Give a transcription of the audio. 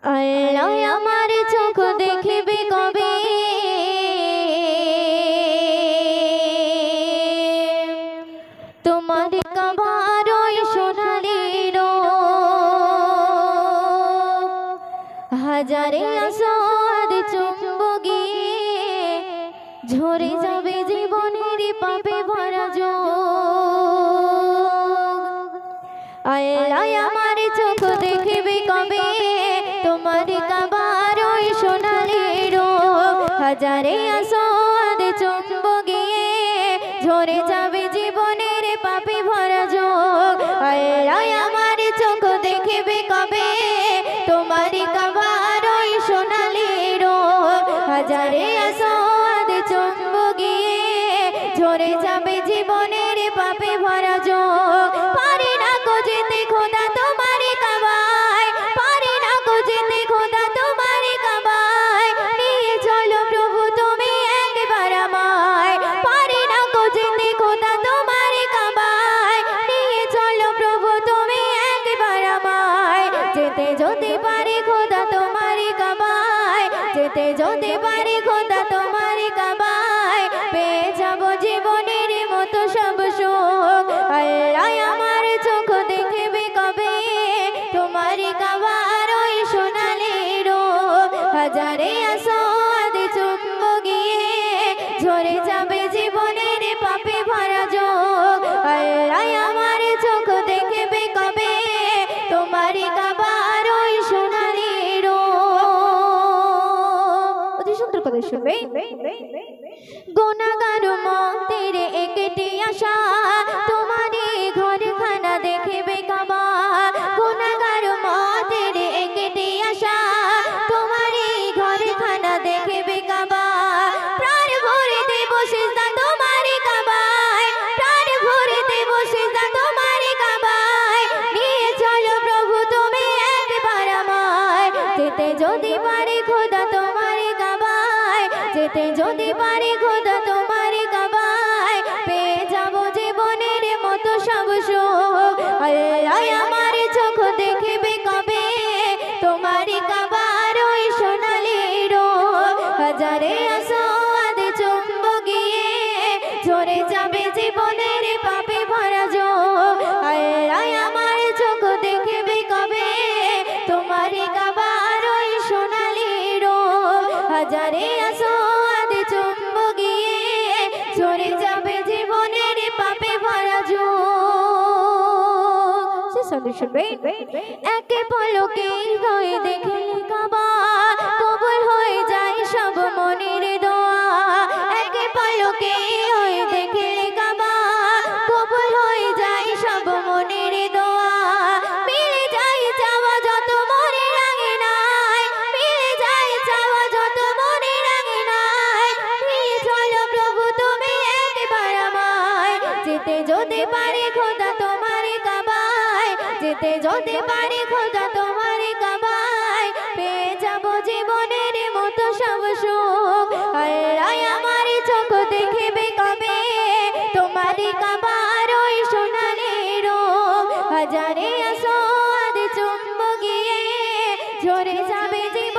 আল্লাহ আমার চোখ দেখিবে কবে, তোমার কাবার ওই সোনালি রূপ। হাজারে আসাদ চুম্বকে ঝরে যাবে জীবনের পাপে ভরা যোগ। আল্লাহ আমার চোখ দেখিবে কবে, তোমার কাবার ওই সোনালি রূপ। হাজারে আসাদ চুম্বকে ঝরে যাবে জীবনের পাপে ভরা যোগ। আল্লাহ আমার চোখ দেখিবে কবে, তোমার কাবার ওই সোনালি রূপ। হাজারে আসাদ চুম্বকে ঝরে যাবে জীবনের পাপে ভরা যোগ। পারি না গো যেতে খোদা তোমার কাবায়, পারি না গো যেতে খোদা তোমার কাবায়, নিয়ে চলো প্রভু তুমি একবার আমায়। পারি না গো যেতে খোদা তোমার কাবায়, নিয়ে চলো প্রভু তুমি একবার আমায়। যেতে যদি পারি খোদা তোমার কাবায়, যেতে যদি পারি খোদা তোমার কাবায়, পেয়ে যাব জীবনের মতো সব সুখ। আল্লাহ আমার চোখ দেখিবে কবে, তোমার কাবার ওই সোনালি রূপ। হাজারে আসাদ চুম্বকে ঝরে যাবে জীবনের পাপে ভরা যোগ। আল্লাহ আমার চোখ দেখিবে কবে, তোমার কাবার ওই সোনালি রূপ। অতি সুন্দর কথা শুনবে। গুনাহগার মুক্তির একটি আশা, তোমারই ঘরখানা দেখিবে কাবা। গুনাহগার মুক্তির একটি আশা, তোমারই ঘরখানা দেখিবে কাবা। প্রাণ ভরে দেব সিজদা তোমার কাবায়, প্রাণ ভরে দেব সিজদা তোমার কাবায়, নিয়ে চলো প্রভু তুমি একবার আমায়। যেতে যদি পারি খোদা তোমার কাবায়, যেতে যদি পারি খোদা তোমার কাবায়, পেয়ে যাব জীবনের মতো সব সুখ। আল্লাহ আমার চোখ দেখিবে কবে, তোমার কাবার ওই সোনালি রূপ। হাজারে আসাদ চুম্বকে ঝরে যাবে জীবনের পাপে ভরা যোগ। আল্লাহ আমার চোখ দেখিবে কবে, তোমার কাবার ওই সোনালি রূপ। হাজারে আসাদ চুম্বকে ঝরে যাবে জীবনের পাপে ভরা যোগ। একে পলকে হয়ে দেখলে কাবা, কবুল হয়ে যায় সব মনের দোয়া। একে পলকে হয়ে দেখলে কাবা, কবুল হয়ে যায় সব মনের দোয়া। মিলে যায় চাওয়া যত মনে রাঙে নাই, মিলে যায় চাওয়া যত মনে রাঙে নাই, নিয়ে চলো প্রভু তুমি একবার আমায়। যেতে যদি পারি খোদা তোমার কাবায়, যেতে যদি পারি খোদা তোমার কাবায়, পেয়ে যাব জীবনের মতো সব সুখ। আল্লাহ আমার চোখ দেখিবে কবে, তোমার কাবার ওই সোনালি রূপ। হাজারে আসাদ চুম্বকে ঝরে যাবে জীবন